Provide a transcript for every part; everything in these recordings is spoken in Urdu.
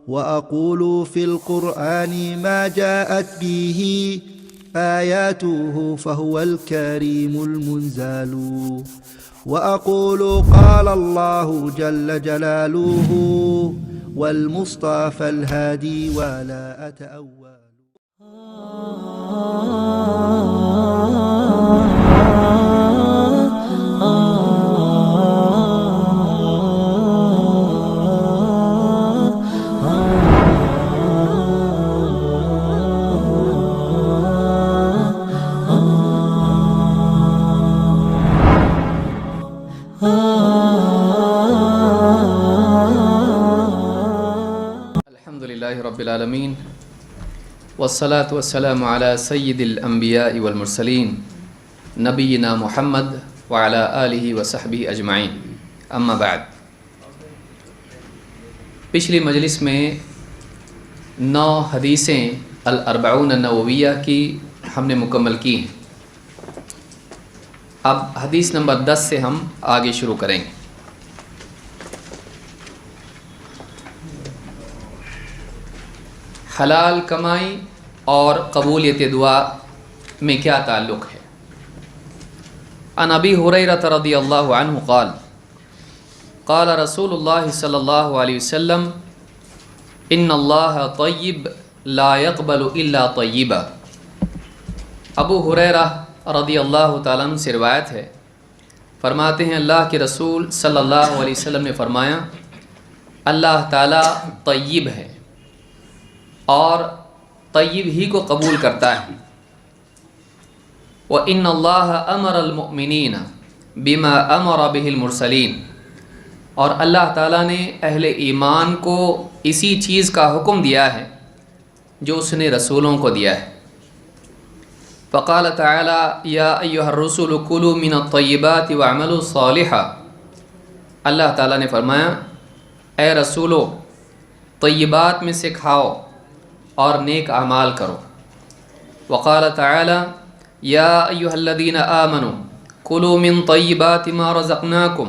وأقول في القرآن ما جاءت به آياته فهو الكريم المنزل، وأقول قال الله جل جلاله والمصطفى الهادي ولا أتأول. الحمدللہ رب العالمین والصلاة والسلام علی سید الانبیاء والمرسلین نبینا محمد وعلی آلہ وصحبہ اجمعین، اما بعد۔ پچھلی مجلس میں 9 حدیثیں الاربعون النوویہ کی ہم نے مکمل کی ہیں۔ اب حدیث نمبر 10 سے ہم آگے شروع کریں گے۔ حلال کمائی اور قبولیت دعا میں کیا تعلق ہے؟ عن ابی ہریرہ رضی اللہ عنہ قال قال رسول اللہ صلی اللہ علیہ وسلم ان اللہ طیب لا يقبل الا طیبا۔ ابو ہریرہ رضی اللہ تعالیٰ عنہ سے روایت ہے، فرماتے ہیں اللہ کے رسول صلی اللہ علیہ وسلم نے فرمایا اللہ تعالیٰ طیب ہے اور طیب ہی کو قبول کرتا ہے۔ وَإِنَّ اللَّهَ أَمَرَ الْمُؤْمِنِينَ بِمَا أَمَرَ بِهِ الْمُرْسَلِينَ، اور اللہ تعالیٰ نے اہل ایمان کو اسی چیز کا حکم دیا ہے جو اس نے رسولوں کو دیا ہے۔ فقال تعالی یا ایھا الرسل کلوا من الطیبات واعملوا صالحا، اللہ تعالیٰ نے فرمایا اے رسولو طیبات میں سے کھاؤ اور نیک اعمال کرو۔ وقال تعالی یا ایھا الذین آمنوا کلوا من طیبات ما رزقناکم،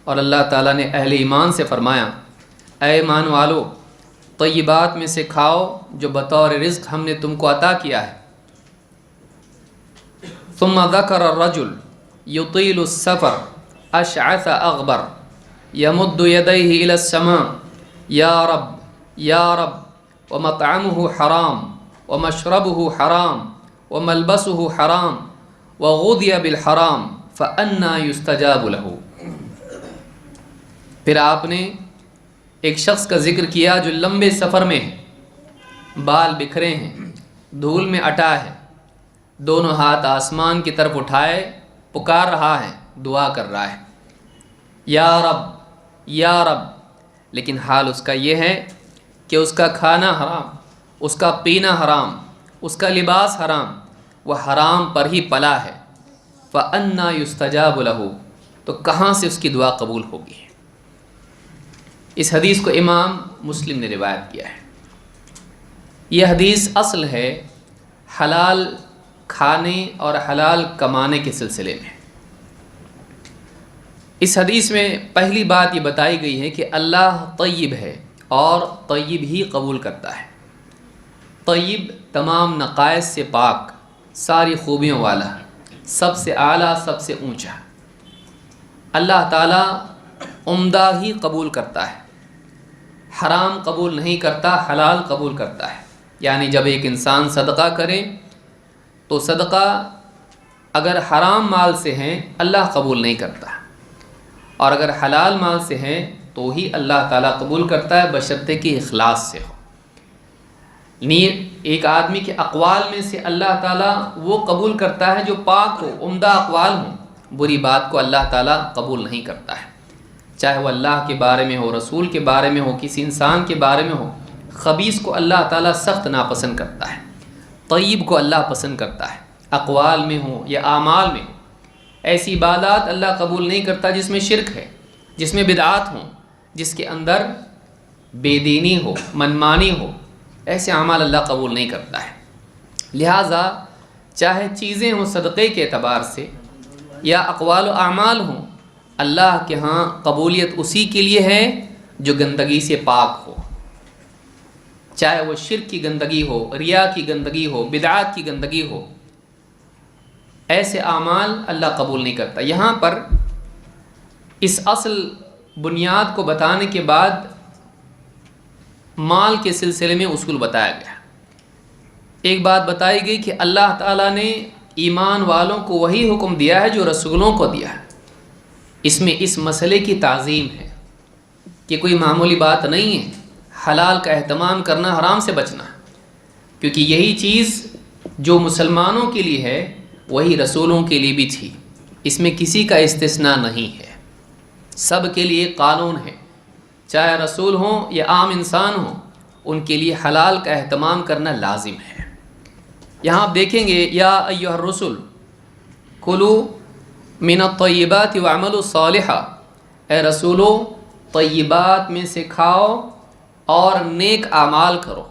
اور اللہ تعالیٰ نے اہل ایمان سے فرمایا اے ایمان والو طیبات میں سے کھاؤ جو بطور رزق ہم نے تم کو عطا کیا ہے۔ ثم ذکر الرجل یطیل السفر اشعث اغبر یمد یدیہ الی السماء یا رب یا رب ومطعمه حرام ومشربه حرام وملبسه حرام وغذی بالحرام فأنى يستجاب له۔ پھر آپ نے ایک شخص کا ذکر کیا جو لمبے سفر میں ہے، بال بکھرے ہیں، دھول میں اٹا ہے، دونوں ہاتھ آسمان کی طرف اٹھائے پکار رہا ہے، دعا کر رہا ہے یا رب یا رب، لیکن حال اس کا یہ ہے کہ اس کا کھانا حرام، اس کا پینا حرام، اس کا لباس حرام، وہ حرام پر ہی پلا ہے۔ فَأَنَّا يُسْتَجَابُ لَهُ، تو کہاں سے اس کی دعا قبول ہوگی؟ اس حدیث کو امام مسلم نے روایت کیا ہے۔ یہ حدیث اصل ہے حلال کھانے اور حلال کمانے کے سلسلے میں۔ اس حدیث میں پہلی بات یہ بتائی گئی ہے کہ اللہ طیب ہے اور طیب ہی قبول کرتا ہے۔ طیب تمام نقائص سے پاک، ساری خوبیوں والا، سب سے اعلیٰ، سب سے اونچا۔ اللہ تعالیٰ عمدہ ہی قبول کرتا ہے، حرام قبول نہیں کرتا، حلال قبول کرتا ہے۔ یعنی جب ایک انسان صدقہ کرے تو صدقہ اگر حرام مال سے ہیں اللہ قبول نہیں کرتا، اور اگر حلال مال سے ہیں تو ہی اللہ تعالیٰ قبول کرتا ہے، بشرطے کہ اخلاص سے ہو۔ ایک آدمی کے اقوال میں سے اللہ تعالیٰ وہ قبول کرتا ہے جو پاک ہو، عمدہ اقوال ہوں، بری بات کو اللہ تعالیٰ قبول نہیں کرتا ہے، چاہے وہ اللہ کے بارے میں ہو، رسول کے بارے میں ہو، کسی انسان کے بارے میں ہو۔ خبیث کو اللہ تعالیٰ سخت ناپسند کرتا ہے، طیب کو اللہ پسند کرتا ہے، اقوال میں ہو یا اعمال میں ہو۔ ایسی عبادات اللہ قبول نہیں کرتا جس میں شرک ہے، جس میں بدعات ہوں، جس کے اندر بے دینی ہو، منمانی ہو، ایسے اعمال اللہ قبول نہیں کرتا ہے۔ لہٰذا چاہے چیزیں ہوں صدقے کے اعتبار سے یا اقوال و اعمال ہوں، اللہ کے ہاں قبولیت اسی کے لیے ہے جو گندگی سے پاک ہو، چاہے وہ شرک کی گندگی ہو، ریا کی گندگی ہو، بدعات کی گندگی ہو، ایسے اعمال اللہ قبول نہیں کرتا۔ یہاں پر اس اصل بنیاد کو بتانے کے بعد مال کے سلسلے میں اصول بتایا گیا۔ ایک بات بتائی گئی کہ اللہ تعالیٰ نے ایمان والوں کو وہی حکم دیا ہے جو رسولوں کو دیا ہے۔ اس میں اس مسئلے کی تعظیم ہے کہ کوئی معمولی بات نہیں ہے حلال کا اہتمام کرنا، حرام سے بچنا، کیونکہ یہی چیز جو مسلمانوں کے لیے ہے وہی رسولوں کے لیے بھی تھی۔ اس میں کسی کا استثناء نہیں ہے، سب کے لیے قانون ہے، چاہے رسول ہوں یا عام انسان ہوں، ان کے لیے حلال کا اہتمام کرنا لازم ہے۔ یہاں آپ دیکھیں گے یا ایھا الرسل کلوا من الطیبات واعملوا صالحا، اے رسولو طیبات میں سے کھاؤ اور نیک اعمال کرو۔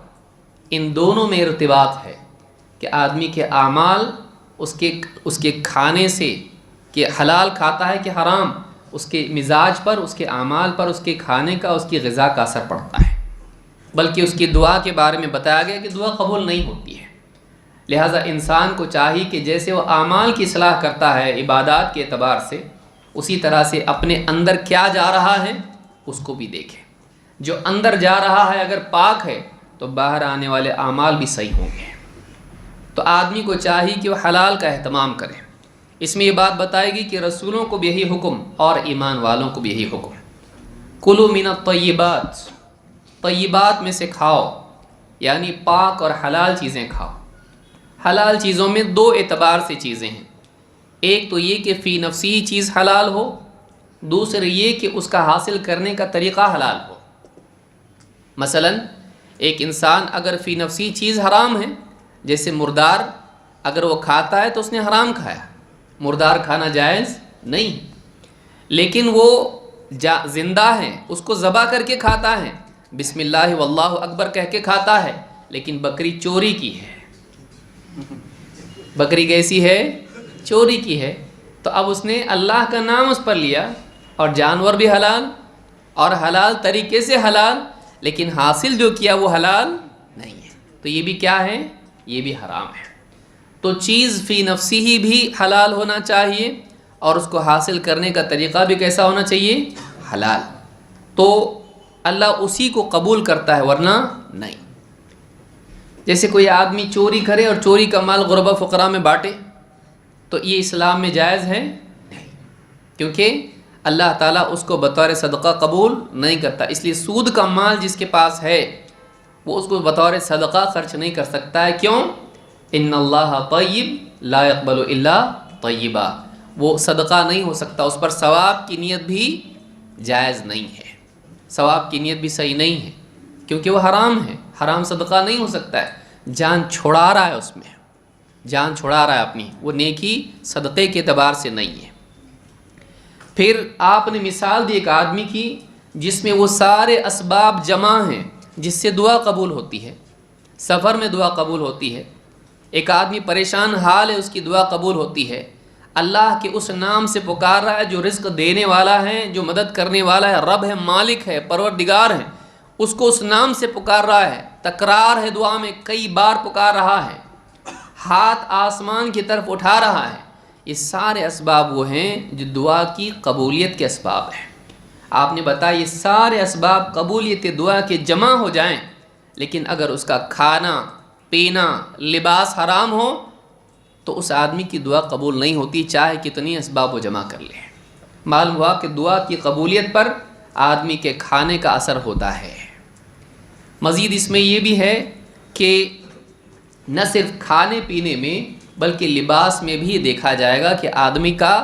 ان دونوں میں ارتباط ہے کہ آدمی کے اعمال اس کے کھانے سے، کہ حلال کھاتا ہے کہ حرام، اس کے مزاج پر، اس کے اعمال پر، اس کے کھانے کا، اس کی غذا کا اثر پڑتا ہے۔ بلکہ اس کی دعا کے بارے میں بتایا گیا کہ دعا قبول نہیں ہوتی ہے۔ لہٰذا انسان کو چاہیے کہ جیسے وہ اعمال کی اصلاح کرتا ہے عبادات کے اعتبار سے، اسی طرح سے اپنے اندر کیا جا رہا ہے اس کو بھی دیکھے۔ جو اندر جا رہا ہے اگر پاک ہے تو باہر آنے والے اعمال بھی صحیح ہوں گے۔ تو آدمی کو چاہیے کہ وہ حلال کا اہتمام کرے۔ اس میں یہ بات بتائے گی کہ رسولوں کو بھی یہی حکم اور ایمان والوں کو بھی یہی حکم۔ کلوا من الطیبات، طیبات میں سے کھاؤ، یعنی پاک اور حلال چیزیں کھاؤ۔ حلال چیزوں میں دو اعتبار سے چیزیں ہیں، ایک تو یہ کہ فی نفسی چیز حلال ہو، دوسرے یہ کہ اس کا حاصل کرنے کا طریقہ حلال ہو۔ مثلا ایک انسان اگر فی نفسی چیز حرام ہے، جیسے مردار اگر وہ کھاتا ہے تو اس نے حرام کھایا، مردار کھانا جائز نہیں، لیکن وہ زندہ ہے، اس کو ذبح کر کے کھاتا ہے، بسم اللہ واللہ اکبر کہہ کے کھاتا ہے، لیکن بکری چوری کی ہے، بکری کیسی ہے؟ چوری کی ہے، تو اب اس نے اللہ کا نام اس پر لیا، اور جانور بھی حلال اور حلال طریقے سے حلال، لیکن حاصل جو کیا وہ حلال نہیں ہے، تو یہ بھی کیا ہے؟ یہ بھی حرام ہے۔ تو چیز فی نفسی ہی بھی حلال ہونا چاہیے، اور اس کو حاصل کرنے کا طریقہ بھی کیسا ہونا چاہیے؟ حلال۔ تو اللہ اسی کو قبول کرتا ہے، ورنہ نہیں۔ جیسے کوئی آدمی چوری کرے اور چوری کا مال غربا فقراء میں بانٹے، تو یہ اسلام میں جائز ہے؟ نہیں، کیونکہ اللہ تعالیٰ اس کو بطور صدقہ قبول نہیں کرتا۔ اس لیے سود کا مال جس کے پاس ہے وہ اس کو بطور صدقہ خرچ نہیں کر سکتا ہے۔ کیوں؟ ان اللہ طیب لا يقبل الا طیبا، وہ صدقہ نہیں ہو سکتا، اس پر ثواب کی نیت بھی جائز نہیں ہے، ثواب کی نیت بھی صحیح نہیں ہے، کیونکہ وہ حرام ہے، حرام صدقہ نہیں ہو سکتا ہے، جان چھڑا رہا ہے، اس میں جان چھڑا رہا ہے اپنی، وہ نیکی صدقے کے اعتبار سے نہیں ہے۔ پھر آپ نے مثال دی ایک آدمی کی جس میں وہ سارے اسباب جمع ہیں جس سے دعا قبول ہوتی ہے، سفر میں دعا قبول ہوتی ہے، ایک آدمی پریشان حال ہے اس کی دعا قبول ہوتی ہے، اللہ کے اس نام سے پکار رہا ہے جو رزق دینے والا ہے، جو مدد کرنے والا ہے، رب ہے، مالک ہے، پروردگار ہے، اس کو اس نام سے پکار رہا ہے، تکرار ہے دعا میں، کئی بار پکار رہا ہے، ہاتھ آسمان کی طرف اٹھا رہا ہے، یہ سارے اسباب وہ ہیں جو دعا کی قبولیت کے اسباب ہیں۔ آپ نے بتایا یہ سارے اسباب قبولیت دعا کے جمع ہو جائیں، لیکن اگر اس کا کھانا، پینا، لباس حرام ہو تو اس آدمی کی دعا قبول نہیں ہوتی، چاہے کتنی اسباب وہ جمع کر لے۔ معلوم ہوا کہ دعا کی قبولیت پر آدمی کے کھانے کا اثر ہوتا ہے۔ مزید اس میں یہ بھی ہے کہ نہ صرف کھانے پینے میں بلکہ لباس میں بھی دیکھا جائے گا کہ آدمی کا،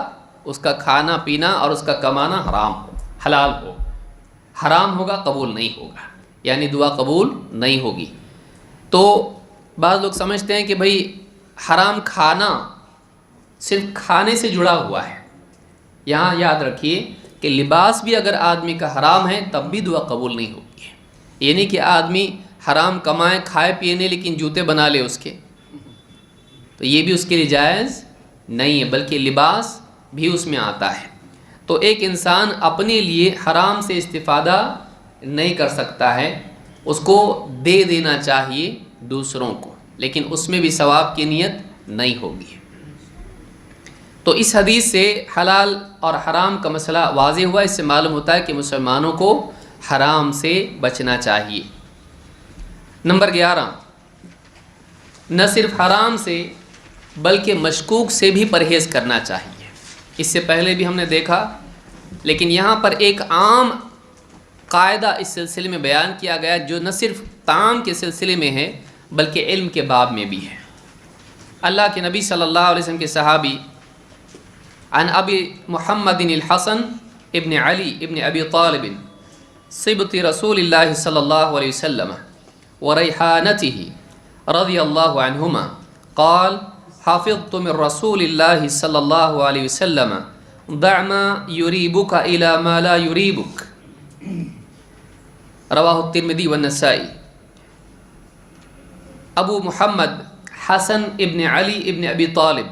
اس کا کھانا پینا اور اس کا کمانا حرام ہو، حلال ہو، حرام ہوگا قبول نہیں ہوگا، یعنی دعا قبول نہیں ہوگی۔ تو بعض لوگ سمجھتے ہیں کہ بھئی حرام کھانا صرف کھانے سے جڑا ہوا ہے، یہاں یاد رکھیے کہ لباس بھی اگر آدمی کا حرام ہے تب بھی دعا قبول نہیں ہوتی ہے۔ یہ نہیں کہ آدمی حرام کمائے، کھائے پینے لیکن جوتے بنا لے اس کے، تو یہ بھی اس کے لیے جائز نہیں ہے، بلکہ لباس بھی اس میں آتا ہے۔ تو ایک انسان اپنے لیے حرام سے استفادہ نہیں کر سکتا ہے، اس کو دے دینا چاہیے دوسروں کو، لیکن اس میں بھی ثواب کی نیت نہیں ہوگی۔ تو اس حدیث سے حلال اور حرام کا مسئلہ واضح ہوا۔ اس سے معلوم ہوتا ہے کہ مسلمانوں کو حرام سے بچنا چاہیے۔ نمبر 11، نہ صرف حرام سے بلکہ مشکوک سے بھی پرہیز کرنا چاہیے۔ اس سے پہلے بھی ہم نے دیکھا، لیکن یہاں پر ایک عام قاعدہ اس سلسلے میں بیان کیا گیا جو نہ صرف طعام کے سلسلے میں ہے بلکہ علم کے باب میں بھی ہے۔ اللہ کے نبی صلی اللہ علیہ وسلم کے صحابی عن ابی محمد الحسن ابن علی ابن ابی طالب صبط رسول اللہ صلی اللہ علیہ وسلم وریحانته رضی اللہ عنہما قال حافظت من رسول اللہ صلی اللہ علیہ وسلم دع ما یریبک الی ما لا یریبک، رواہ الترمذی والنسائی۔ ابو محمد حسن ابن علی ابن ابی طالب،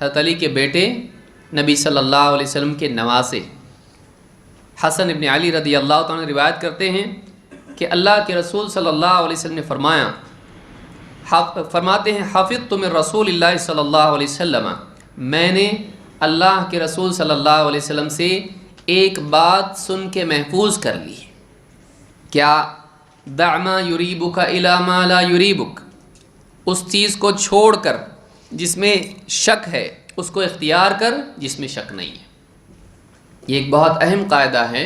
حضرت علی کے بیٹے، نبی صلی اللہ علیہ وسلم کے نواسے حسن ابن علی رضی اللہ تعالیٰ روایت کرتے ہیں کہ اللہ کے رسول صلی اللہ علیہ وسلم نے فرماتے ہیں حافظت من رسول اللہ صلی اللہ علیہ وسلم، میں نے اللہ کے رسول صلی اللہ علیہ وسلم سے ایک بات سن کے محفوظ کر لی۔ کیا؟ دع ما یریبک الی ما لا یریبک، اس چیز کو چھوڑ کر جس میں شک ہے اس کو اختیار کر جس میں شک نہیں ہے۔ یہ ایک بہت اہم قاعدہ ہے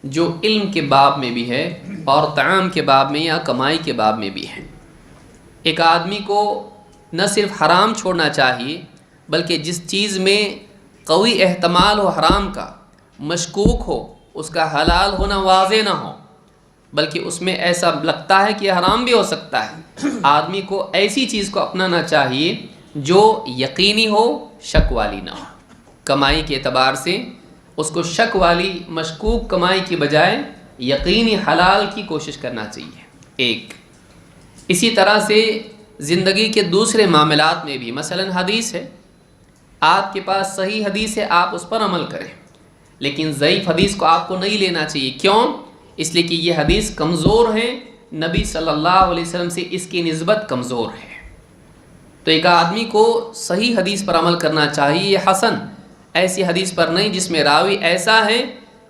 جو علم کے باب میں بھی ہے اور طعام کے باب میں یا کمائی کے باب میں بھی ہے۔ ایک آدمی کو نہ صرف حرام چھوڑنا چاہیے بلکہ جس چیز میں قوی احتمال ہو حرام کا، مشکوک ہو، اس کا حلال ہونا واضح نہ ہو بلکہ اس میں ایسا لگتا ہے کہ حرام بھی ہو سکتا ہے، آدمی کو ایسی چیز کو اپنانا چاہیے جو یقینی ہو، شک والی نہ ہو۔ کمائی کے اعتبار سے اس کو شک والی مشکوک کمائی کی بجائے یقینی حلال کی کوشش کرنا چاہیے۔ ایک اسی طرح سے زندگی کے دوسرے معاملات میں بھی، مثلا حدیث ہے، آپ کے پاس صحیح حدیث ہے، آپ اس پر عمل کریں، لیکن ضعیف حدیث کو آپ کو نہیں لینا چاہیے۔ کیوں؟ اس لیے کہ یہ حدیث کمزور ہے، نبی صلی اللہ علیہ وسلم سے اس کی نسبت کمزور ہے۔ تو ایک آدمی کو صحیح حدیث پر عمل کرنا چاہیے، یہ حسن ایسی حدیث پر نہیں جس میں راوی ایسا ہے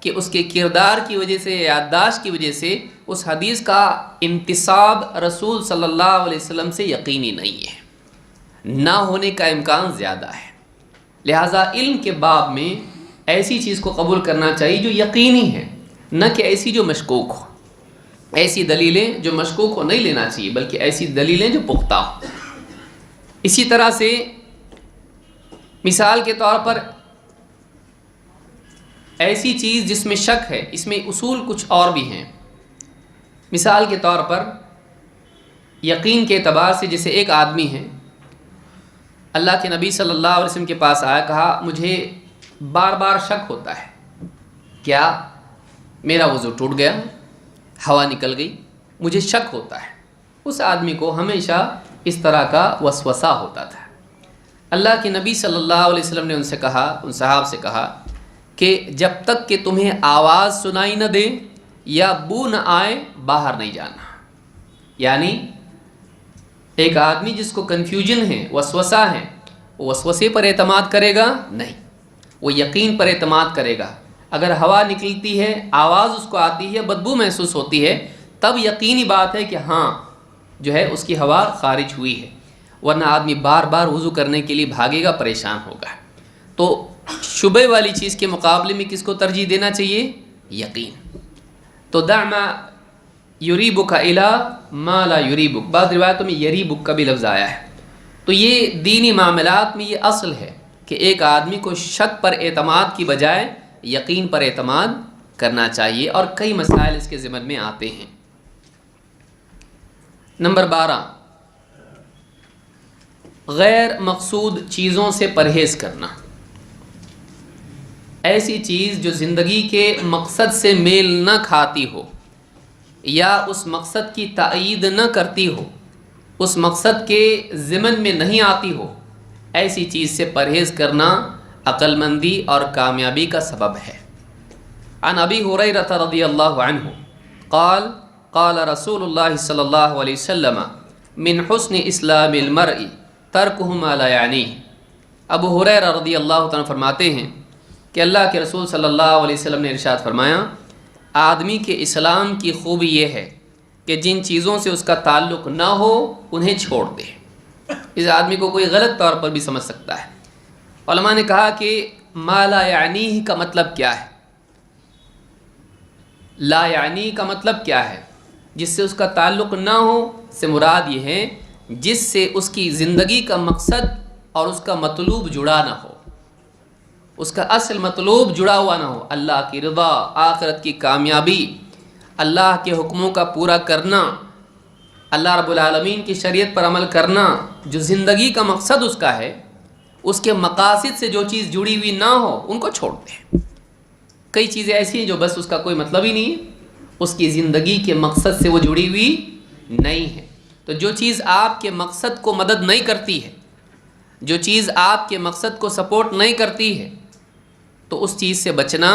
کہ اس کے کردار کی وجہ سے، یادداشت کی وجہ سے اس حدیث کا انتساب رسول صلی اللہ علیہ وسلم سے یقینی نہیں ہے، نہ ہونے کا امکان زیادہ ہے۔ لہٰذا علم کے باب میں ایسی چیز کو قبول کرنا چاہیے جو یقینی ہے، نہ کہ ایسی جو مشکوک ہو۔ ایسی دلیلیں جو مشکوک ہو نہیں لینا چاہیے بلکہ ایسی دلیلیں جو پختہ ہو۔ اسی طرح سے مثال کے طور پر ایسی چیز جس میں شک ہے، اس میں اصول کچھ اور بھی ہیں۔ مثال کے طور پر یقین کے اعتبار سے جیسے ایک آدمی ہے، اللہ کے نبی صلی اللہ علیہ وسلم کے پاس آیا، کہا مجھے بار بار شک ہوتا ہے، کیا میرا وضو ٹوٹ گیا، ہوا نکل گئی، مجھے شک ہوتا ہے۔ اس آدمی کو ہمیشہ اس طرح کا وسوسہ ہوتا تھا۔ اللہ کے نبی صلی اللہ علیہ وسلم نے ان سے کہا، ان صحاب سے کہا کہ جب تک کہ تمہیں آواز سنائی نہ دے یا بو نہ آئے باہر نہیں جانا۔ یعنی ایک آدمی جس کو کنفیوژن ہے، وسوسہ ہے، وہ وسوسے پر اعتماد کرے گا نہیں، وہ یقین پر اعتماد کرے گا۔ اگر ہوا نکلتی ہے، آواز اس کو آتی ہے، بدبو محسوس ہوتی ہے، تب یقینی بات ہے کہ ہاں جو ہے اس کی ہوا خارج ہوئی ہے، ورنہ آدمی بار بار وضو کرنے کے لیے بھاگے گا، پریشان ہوگا۔ تو شبہ والی چیز کے مقابلے میں کس کو ترجیح دینا چاہیے؟ یقین۔ تو دع ما یریبک الی ما لا یریبک، بعض روایتوں میں یریبک کا بھی لفظ آیا ہے۔ تو یہ دینی معاملات میں یہ اصل ہے کہ ایک آدمی کو شک پر اعتماد کی بجائے یقین پر اعتماد کرنا چاہیے، اور کئی مسائل اس کے ضمن میں آتے ہیں۔ نمبر 12، غیر مقصود چیزوں سے پرہیز کرنا۔ ایسی چیز جو زندگی کے مقصد سے میل نہ کھاتی ہو یا اس مقصد کی تائید نہ کرتی ہو، اس مقصد کے ضمن میں نہیں آتی ہو، ایسی چیز سے پرہیز کرنا عقل مندی اور کامیابی کا سبب ہے۔ عن ابی ہریرہ رضی اللہ عنہ قال قال رسول اللہ صلی اللہ علیہ وسلم من حسن اسلام المرء ترکہ ما لا یعنیہ۔ ابو ہریرہ رضی اللہ تعالیٰ فرماتے ہیں کہ اللہ کے رسول صلی اللہ علیہ وسلم نے ارشاد فرمایا، آدمی کے اسلام کی خوبی یہ ہے کہ جن چیزوں سے اس کا تعلق نہ ہو انہیں چھوڑ دے۔ اس آدمی کو کوئی غلط طور پر بھی سمجھ سکتا ہے۔ علماء نے کہا کہ ما لا یعنیہ کا مطلب کیا ہے؟ لا یعنی کا مطلب کیا ہے؟ جس سے اس کا تعلق نہ ہو سے مراد یہ ہے جس سے اس کی زندگی کا مقصد اور اس کا مطلوب جڑا نہ ہو، اس کا اصل مطلوب جڑا ہوا نہ ہو۔ اللہ کی رضا، آخرت کی کامیابی، اللہ کے حکموں کا پورا کرنا، اللہ رب العالمین کی شریعت پر عمل کرنا، جو زندگی کا مقصد اس کا ہے، اس کے مقاصد سے جو چیز جڑی ہوئی نہ ہو ان کو چھوڑ دیں۔ کئی چیزیں ایسی ہیں جو بس اس کا کوئی مطلب ہی نہیں ہے، اس کی زندگی کے مقصد سے وہ جڑی ہوئی نہیں ہے۔ تو جو چیز آپ کے مقصد کو مدد نہیں کرتی ہے، جو چیز آپ کے مقصد کو سپورٹ نہیں کرتی ہے، تو اس چیز سے بچنا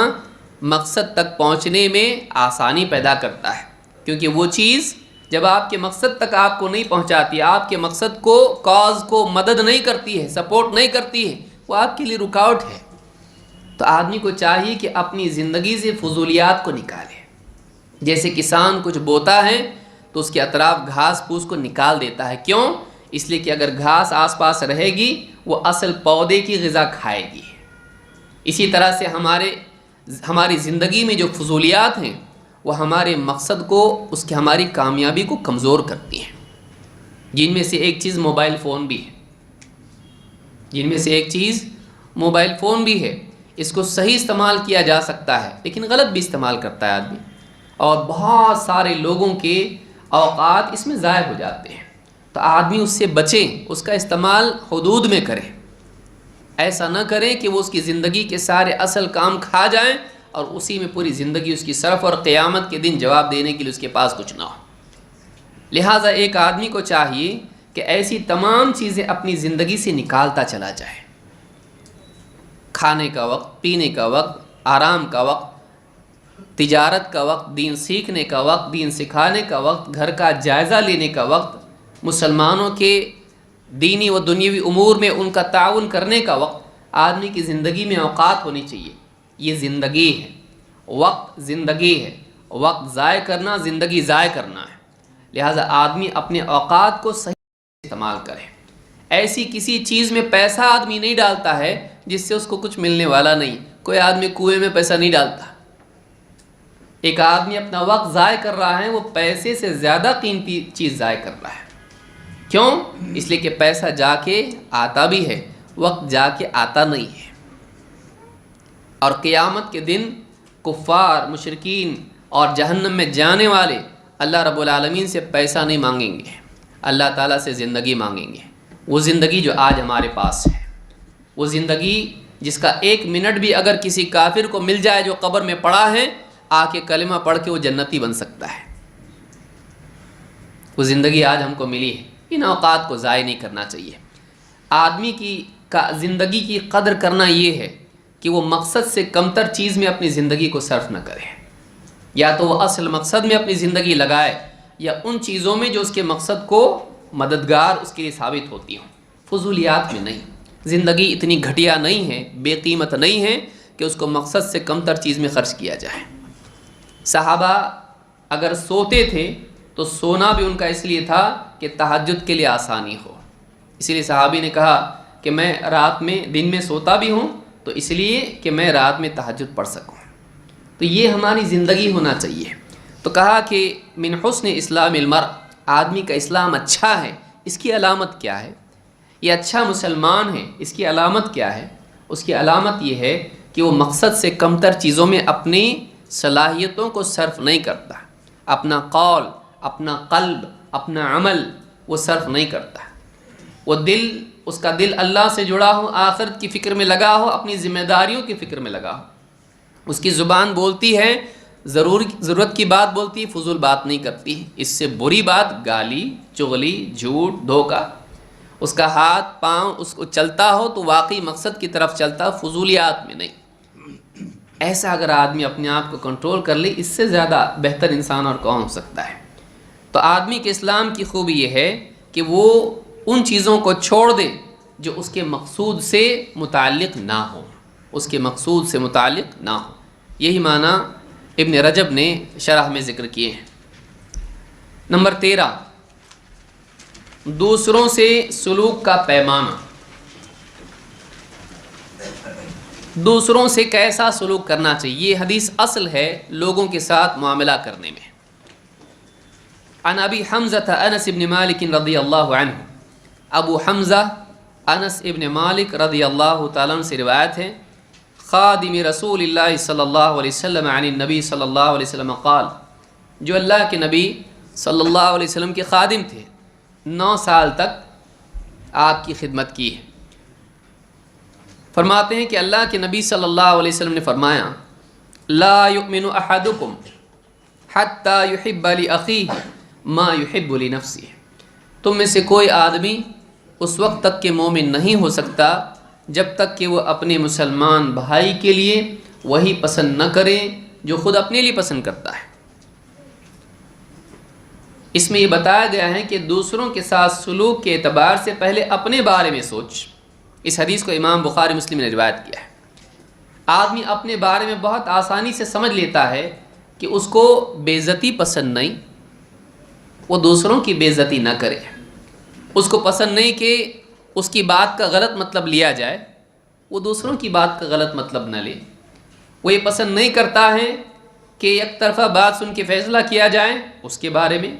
مقصد تک پہنچنے میں آسانی پیدا کرتا ہے، کیونکہ وہ چیز جب آپ کے مقصد تک آپ کو نہیں پہنچاتی، آپ کے مقصد کو، کاز کو مدد نہیں کرتی ہے، سپورٹ نہیں کرتی ہے، وہ آپ کے لیے رکاوٹ ہے۔ تو آدمی کو چاہیے کہ اپنی زندگی سے فضولیات کو نکالے۔ جیسے کسان کچھ بوتا ہے تو اس کے اطراف گھاس پھوس کو نکال دیتا ہے، کیوں؟ اس لیے کہ اگر گھاس آس پاس رہے گی وہ اصل پودے کی غذا کھائے گی۔ اسی طرح سے ہماری زندگی میں جو فضولیات ہیں وہ ہمارے مقصد کو، اس کی ہماری کامیابی کو کمزور کرتی ہیں۔ جن میں سے ایک چیز موبائل فون بھی ہے، جن میں سے ایک چیز موبائل فون بھی ہے۔ اس کو صحیح استعمال کیا جا سکتا ہے لیکن غلط بھی استعمال کرتا ہے آدمی، اور بہت سارے لوگوں کے اوقات اس میں ضائع ہو جاتے ہیں۔ تو آدمی اس سے بچیں، اس کا استعمال حدود میں کرے، ایسا نہ کریں کہ وہ اس کی زندگی کے سارے اصل کام کھا جائیں اور اسی میں پوری زندگی اس کی صرف، اور قیامت کے دن جواب دینے کے لیے اس کے پاس کچھ نہ ہو۔ لہٰذا ایک آدمی کو چاہیے کہ ایسی تمام چیزیں اپنی زندگی سے نکالتا چلا جائے۔ کھانے کا وقت، پینے کا وقت، آرام کا وقت، تجارت کا وقت، دین سیکھنے کا وقت، دین سکھانے کا وقت، گھر کا جائزہ لینے کا وقت، مسلمانوں کے دینی و دنیوی امور میں ان کا تعاون کرنے کا وقت۔ آدمی کی زندگی میں اوقات ہونی چاہیے۔ یہ زندگی ہے، وقت زندگی ہے، وقت ضائع کرنا زندگی ضائع کرنا ہے۔ لہٰذا آدمی اپنے اوقات کو صحیح استعمال کرے۔ ایسی کسی چیز میں پیسہ آدمی نہیں ڈالتا ہے جس سے اس کو کچھ ملنے والا نہیں۔ کوئی آدمی کنویں میں پیسہ نہیں ڈالتا۔ ایک آدمی اپنا وقت ضائع کر رہا ہے، وہ پیسے سے زیادہ قیمتی چیز ضائع کر رہا ہے۔ کیوں؟ اس لیے کہ پیسہ جا کے آتا بھی ہے، وقت جا کے آتا نہیں ہے۔ اور قیامت کے دن کفار، مشرکین اور جہنم میں جانے والے اللہ رب العالمین سے پیسہ نہیں مانگیں گے، اللہ تعالیٰ سے زندگی مانگیں گے۔ وہ زندگی جو آج ہمارے پاس ہے، وہ زندگی جس کا ایک منٹ بھی اگر کسی کافر کو مل جائے جو قبر میں پڑا ہے، آ کے کلمہ پڑھ کے وہ جنتی بن سکتا ہے۔ وہ زندگی آج ہم کو ملی ہے، ان اوقات کو ضائع نہیں کرنا چاہیے۔ آدمی کی زندگی کی قدر کرنا یہ ہے کہ وہ مقصد سے کمتر چیز میں اپنی زندگی کو صرف نہ کرے، یا تو وہ اصل مقصد میں اپنی زندگی لگائے، یا ان چیزوں میں جو اس کے مقصد کو مددگار اس کے لیے ثابت ہوتی ہوں، فضولیات میں نہیں۔ زندگی اتنی گھٹیا نہیں ہے، بے قیمت نہیں ہے کہ اس کو مقصد سے کمتر چیز میں خرچ کیا جائے۔ صحابہ اگر سوتے تھے تو سونا بھی ان کا اس لیے تھا کہ تہجد کے لیے آسانی ہو۔ اسی لیے صحابی نے کہا کہ میں رات میں، دن میں سوتا بھی ہوں تو اس لیے کہ میں رات میں تہجد پڑھ سکوں۔ تو یہ ہماری زندگی ہونا چاہیے۔ تو کہا کہ من حسن اسلام المرء، آدمی کا اسلام اچھا ہے، اس کی علامت کیا ہے؟ یہ اچھا مسلمان ہے، اس کی علامت کیا ہے؟ اس کی علامت یہ ہے کہ وہ مقصد سے کمتر چیزوں میں اپنی صلاحیتوں کو صرف نہیں کرتا، اپنا قول، اپنا قلب، اپنا عمل وہ صرف نہیں کرتا۔ وہ اس کا دل اللہ سے جڑا ہو، آخرت کی فکر میں لگا ہو، اپنی ذمہ داریوں کی فکر میں لگا ہو۔ اس کی زبان بولتی ہے، ضرورت کی بات بولتی، فضول بات نہیں کرتی۔ اس سے بری بات گالی، چغلی، جھوٹ، دھوکہ۔ اس کا ہاتھ پاؤں اس کو چلتا ہو تو واقعی مقصد کی طرف چلتا، فضولیات میں نہیں۔ ایسا اگر آدمی اپنے آپ کو کنٹرول کر لے، اس سے زیادہ بہتر انسان اور کون ہو سکتا ہے؟ تو آدمی کے اسلام کی خوبی یہ ہے کہ وہ ان چیزوں کو چھوڑ دے جو اس کے مقصود سے متعلق نہ ہو، اس کے مقصود سے متعلق نہ ہو۔ یہی معنی ابن رجب نے شرح میں ذکر کیے ہیں۔ نمبر 13، دوسروں سے سلوک کا پیمانہ۔ دوسروں سے کیسا سلوک کرنا چاہیے، یہ حدیث اصل ہے لوگوں کے ساتھ معاملہ کرنے میں۔ عن ابی حمزہ انس ابن مالک رضی اللہ عنہ، ابو حمزہ انس ابن مالک رضی اللہ تعالیٰ عنہ سے روایت ہے، خادم رسول اللہ صلی اللہ علیہ وسلم عن النبی صلی اللہ علیہ وسلم قال، جو اللہ کے نبی صلی اللہ علیہ وسلم کے خادم تھے، 9 سال تک آپ کی خدمت کی ہے۔ فرماتے ہیں کہ اللہ کے نبی صلی اللہ علیہ وسلم نے فرمایا، لا یؤمن احدکم حتی یحب لأخیہ ما یحب لنفسہ، تم میں سے کوئی آدمی اس وقت تک کہ مومن نہیں ہو سکتا جب تک کہ وہ اپنے مسلمان بھائی کے لیے وہی پسند نہ کرے جو خود اپنے لیے پسند کرتا ہے۔ اس میں یہ بتایا گیا ہے کہ دوسروں کے ساتھ سلوک کے اعتبار سے پہلے اپنے بارے میں سوچ۔ اس حدیث کو امام بخاری مسلم نے روایت کیا ہے۔ آدمی اپنے بارے میں بہت آسانی سے سمجھ لیتا ہے کہ اس کو بے عزتی پسند نہیں، وہ دوسروں کی بے عزتی نہ کرے۔ اس کو پسند نہیں کہ اس کی بات کا غلط مطلب لیا جائے، وہ دوسروں کی بات کا غلط مطلب نہ لے۔ وہ یہ پسند نہیں کرتا ہے کہ یک طرفہ بات سن کے فیصلہ کیا جائے اس کے بارے میں،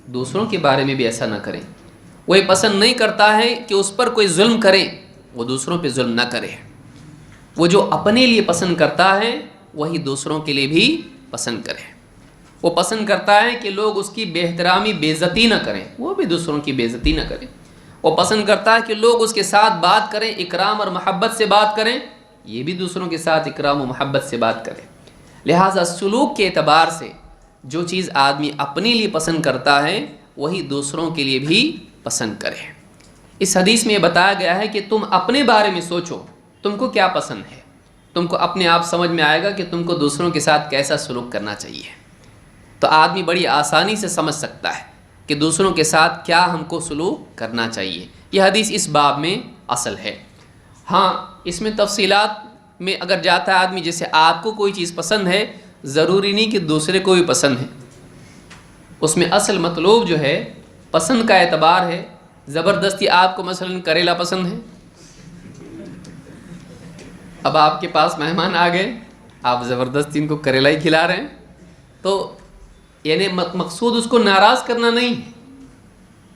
دوسروں کے بارے میں بھی ایسا نہ کریں۔ وہ یہ پسند نہیں کرتا ہے کہ اس پر کوئی ظلم کرے، وہ دوسروں پہ ظلم نہ کرے۔ وہ جو اپنے لیے پسند کرتا ہے وہی دوسروں کے لیے بھی پسند کرے۔ وہ پسند کرتا ہے کہ لوگ اس کی بے احترامی بے عزتی نہ کریں، وہ بھی دوسروں کی بے عزتی نہ کریں۔ وہ پسند کرتا ہے کہ لوگ اس کے ساتھ بات کریں، اکرام اور محبت سے بات کریں، یہ بھی دوسروں کے ساتھ اکرام و محبت سے بات کریں۔ لہٰذا سلوک کے اعتبار سے جو چیز آدمی اپنے لیے پسند کرتا ہے وہی دوسروں کے لیے بھی پسند کرے۔ اس حدیث میں یہ بتایا گیا ہے کہ تم اپنے بارے میں سوچو، تم کو کیا پسند ہے، تم کو اپنے آپ سمجھ میں آئے گا کہ تم کو دوسروں کے ساتھ کیسا سلوک کرنا چاہیے۔ تو آدمی بڑی آسانی سے سمجھ سکتا ہے کہ دوسروں کے ساتھ کیا ہم کو سلوک کرنا چاہیے۔ یہ حدیث اس باب میں اصل ہے۔ ہاں، اس میں تفصیلات میں اگر جاتا ہے آدمی، جیسے آپ کو کوئی چیز پسند ہے ضروری نہیں کہ دوسرے کو بھی پسند ہے، اس میں اصل مطلوب جو ہے پسند کا اعتبار ہے۔ زبردستی آپ کو مثلا کریلا پسند ہے، اب آپ کے پاس مہمان آ گئے، آپ زبردستی ان کو کریلا ہی کھلا رہے ہیں، تو یعنی مقصود اس کو ناراض کرنا نہیں ہے،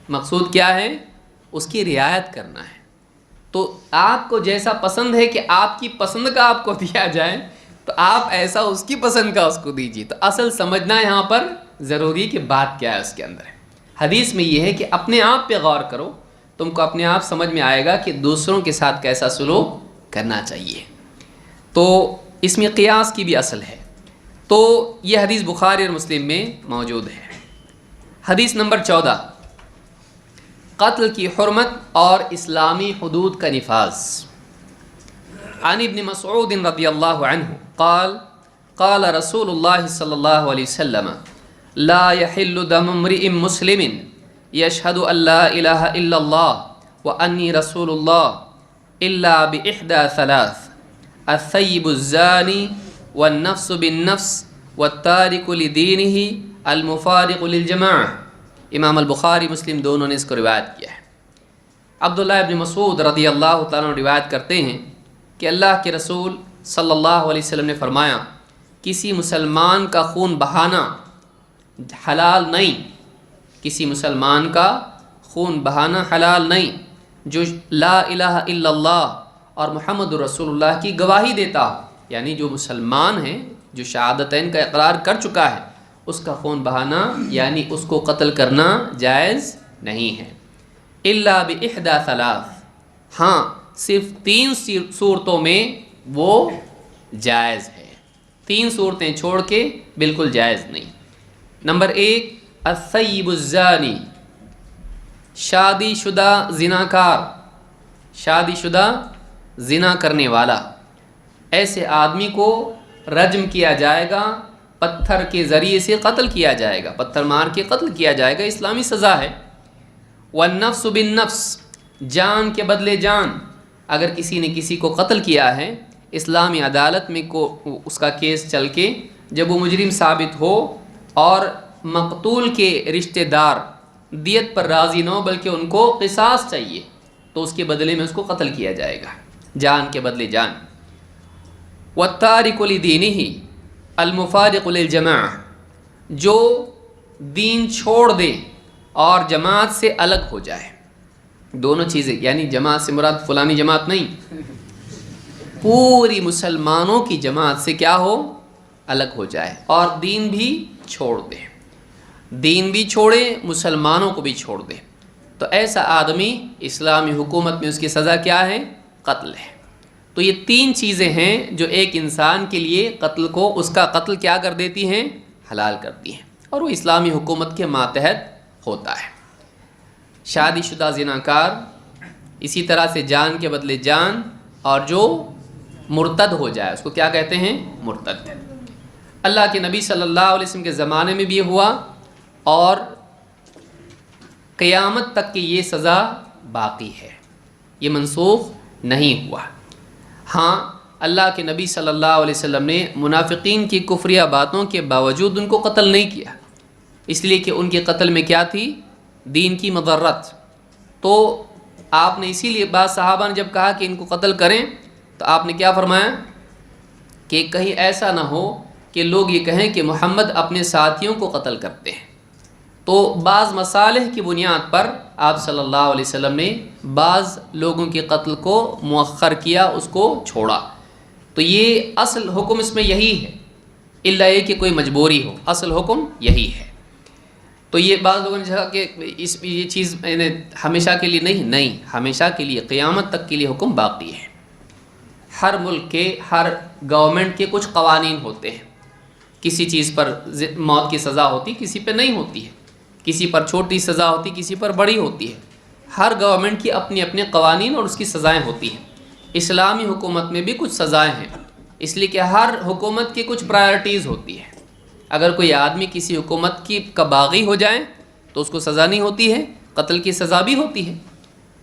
مقصود کیا ہے، اس کی رعایت کرنا ہے۔ تو آپ کو جیسا پسند ہے کہ آپ کی پسند کا آپ کو دیا جائے، تو آپ ایسا اس کی پسند کا اس کو دیجیے۔ تو اصل سمجھنا یہاں پر ضروری کہ بات کیا ہے اس کے اندر ہے۔ حدیث میں یہ ہے کہ اپنے آپ پہ غور کرو، تم کو اپنے آپ سمجھ میں آئے گا کہ دوسروں کے ساتھ کیسا سلوک کرنا چاہیے۔ تو اس میں قیاس کی بھی اصل ہے۔ تو یہ حدیث بخاری اور مسلم میں موجود ہے۔ حدیث نمبر 14، قتل کی حرمت اور اسلامی حدود کا نفاذ۔ عن ابن مسعود رضی اللہ عنہ قال قال رسول اللہ صلی اللہ علیہ وسلم لا يحل دم امرئ مسلم يشهد ان لا الہ الا اللہ وانی رسول اللہ الا باحدى ثلاث، الثیب الزانی والنفس بالنفس والتارک لدینہ المفارق للجماعہ۔ امام البخاری مسلم دونوں نے اس کو روایت کیا ہے۔ عبداللہ ابن مسعود رضی اللہ تعالیٰ عنہ روایت کرتے ہیں کہ اللہ کے رسول صلی اللہ علیہ وسلم نے فرمایا، کسی مسلمان کا خون بہانا حلال نہیں، کسی مسلمان کا خون بہانا حلال نہیں جو لا الہ الا اللہ اور محمد رسول اللہ کی گواہی دیتا ہو، یعنی جو مسلمان ہے، جو شہادتین کا اقرار کر چکا ہے، اس کا خون بہانا یعنی اس کو قتل کرنا جائز نہیں ہے۔ الا باحدى ثلاث، ہاں صرف 3 صورتوں میں وہ جائز ہے، 3 صورتیں چھوڑ کے بالکل جائز نہیں۔ نمبر 1، الثیب الزانی، شادی شدہ زناکار، شادی شدہ زنا کرنے والا، ایسے آدمی کو رجم کیا جائے گا پتھر کے ذریعے سے قتل کیا جائے گا، پتھر مار کے قتل کیا جائے گا، اسلامی سزا ہے۔ والنفس بالنفس، جان کے بدلے جان، اگر کسی نے کسی کو قتل کیا ہے، اسلامی عدالت میں اس کا کیس چل کے جب وہ مجرم ثابت ہو اور مقتول کے رشتہ دار دیت پر راضی نہ ہو بلکہ ان کو قصاص چاہیے، تو اس کے بدلے میں اس کو قتل کیا جائے گا، جان کے بدلے جان۔ والتارک لدینہ المفارق للجماعہ، جو دین چھوڑ دے اور جماعت سے الگ ہو جائے، دونوں چیزیں، یعنی جماعت سے مراد فلانی جماعت نہیں، پوری مسلمانوں کی جماعت سے کیا ہو، الگ ہو جائے اور دین بھی چھوڑ دے، دین بھی چھوڑے، مسلمانوں کو بھی چھوڑ دے، تو ایسا آدمی اسلامی حکومت میں اس کی سزا کیا ہے، قتل ہے۔ تو یہ تین چیزیں ہیں جو ایک انسان کے لیے قتل کو، اس کا قتل کیا کر دیتی ہیں، حلال کرتی ہیں، اور وہ اسلامی حکومت کے ماتحت ہوتا ہے۔ شادی شدہ زناکار، اسی طرح سے جان کے بدلے جان، اور جو مرتد ہو جائے اس کو کیا کہتے ہیں، مرتد۔ اللہ کے نبی صلی اللہ علیہ وسلم کے زمانے میں بھی یہ ہوا اور قیامت تک کی یہ سزا باقی ہے، یہ منسوخ نہیں ہوا۔ ہاں، اللہ کے نبی صلی اللہ علیہ وسلم نے منافقین کی کفریہ باتوں کے باوجود ان کو قتل نہیں کیا، اس لیے کہ ان کے قتل میں کیا تھی، دین کی مضرت۔ تو آپ نے اسی لیے بعض صحابہ نے جب کہا کہ ان کو قتل کریں تو آپ نے کیا فرمایا کہ کہیں ایسا نہ ہو کہ لوگ یہ کہیں کہ محمد اپنے ساتھیوں کو قتل کرتے ہیں۔ تو بعض مصالح کی بنیاد پر آپ صلی اللہ علیہ وسلم نے بعض لوگوں کے قتل کو مؤخر کیا، اس کو چھوڑا۔ تو یہ اصل حکم اس میں یہی ہے، الا یہ کہ کوئی مجبوری ہو، اصل حکم یہی ہے۔ تو یہ بعض لوگوں نے کہا کہ یہ چیز ہمیشہ کے لیے نہیں، ہمیشہ کے لیے، قیامت تک کے لیے حکم باقی ہے۔ ہر ملک کے، ہر گورنمنٹ کے کچھ قوانین ہوتے ہیں، کسی چیز پر موت کی سزا ہوتی، کسی پہ نہیں ہوتی ہے، کسی پر چھوٹی سزا ہوتی، کسی پر بڑی ہوتی ہے۔ ہر گورنمنٹ کی اپنے اپنے قوانین اور اس کی سزائیں ہوتی ہیں۔ اسلامی حکومت میں بھی کچھ سزائیں ہیں، اس لیے کہ ہر حکومت کی کچھ پرائرٹیز ہوتی ہے۔ اگر کوئی آدمی کسی حکومت کی کا باغی ہو جائے تو اس کو سزا نہیں ہوتی ہے، قتل کی سزا بھی ہوتی ہے۔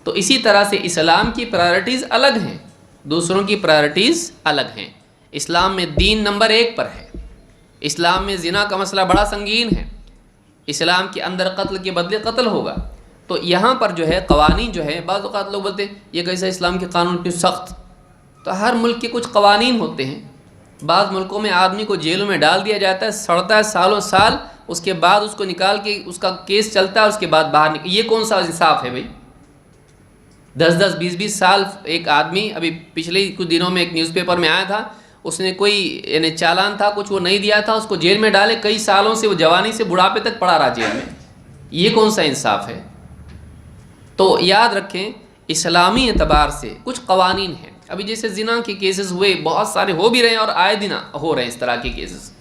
تو اسی طرح سے اسلام کی پرائرٹیز الگ ہیں، دوسروں کی پرائرٹیز الگ ہیں۔ اسلام میں دین نمبر 1 پر ہے، اسلام میں زنا کا مسئلہ بڑا سنگین ہے، اسلام کے اندر قتل کے بدلے قتل ہوگا۔ تو یہاں پر جو ہے قوانین جو ہے، بعض اوقات لوگ بولتے ہیں یہ کیسا اسلام کے قانون اتنے سخت، تو ہر ملک کے کچھ قوانین ہوتے ہیں۔ بعض ملکوں میں آدمی کو جیلوں میں ڈال دیا جاتا ہے، سڑتا ہے سالوں سال، اس کے بعد اس کو نکال کے اس کا کیس چلتا ہے، اس کے بعد باہر یہ کون سا انصاف ہے بھائی؟ 10 20 سال ایک آدمی، ابھی پچھلے کچھ دنوں میں ایک نیوز پیپر میں آیا تھا، اس نے کوئی یعنی چالان تھا کچھ، وہ نہیں دیا تھا، اس کو جیل میں ڈالے، کئی سالوں سے وہ جوانی سے بڑھاپے تک پڑا رہا جیل میں۔ یہ کون سا انصاف ہے؟ تو یاد رکھیں اسلامی اعتبار سے کچھ قوانین ہیں۔ ابھی جیسے زنا کے کیسز ہوئے، بہت سارے ہو بھی رہے ہیں اور آئے دن ہو رہے ہیں اس طرح کے کیسز۔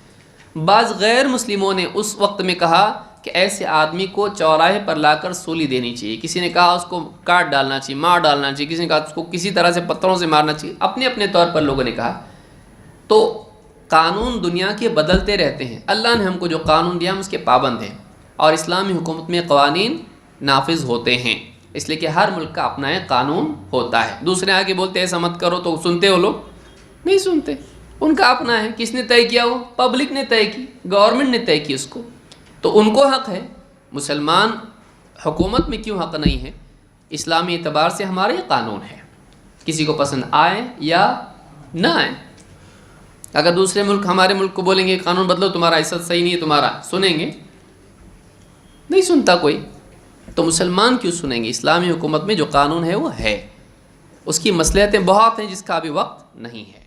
بعض غیر مسلموں نے اس وقت میں کہا کہ ایسے آدمی کو چوراہے پر لا کر سولی دینی چاہیے، کسی نے کہا اس کو کاٹ ڈالنا چاہیے، مار ڈالنا چاہیے، کسی نے کہا اس کو کسی طرح سے پتھروں سے مارنا چاہیے، اپنے اپنے طور پر لوگوں نے کہا۔ تو قانون دنیا کے بدلتے رہتے ہیں، اللہ نے ہم کو جو قانون دیا ہم اس کے پابند ہیں، اور اسلامی حکومت میں قوانین نافذ ہوتے ہیں، اس لیے کہ ہر ملک کا اپنا ایک قانون ہوتا ہے۔ دوسرے آگے بولتے ایسا مت کرو تو سنتے ہو لوگ؟ نہیں سنتے، ان کا اپنا ہے۔ کس نے طے کیا؟ وہ پبلک نے طے کی، گورنمنٹ نے طے کی اس کو، تو ان کو حق ہے۔ مسلمان حکومت میں کیوں حق نہیں ہے؟ اسلامی اعتبار سے ہمارا یہ قانون ہے، کسی کو پسند آئے یا نہ آئے۔ اگر دوسرے ملک ہمارے ملک کو بولیں گے قانون بدلو، تمہارا ایسا صحیح نہیں ہے، تمہارا، سنیں گے؟ نہیں سنتا کوئی۔ تو مسلمان کیوں سنیں گے؟ اسلامی حکومت میں جو قانون ہے وہ ہے، اس کی مصلحتیں بہت ہیں جس کا ابھی وقت نہیں ہے۔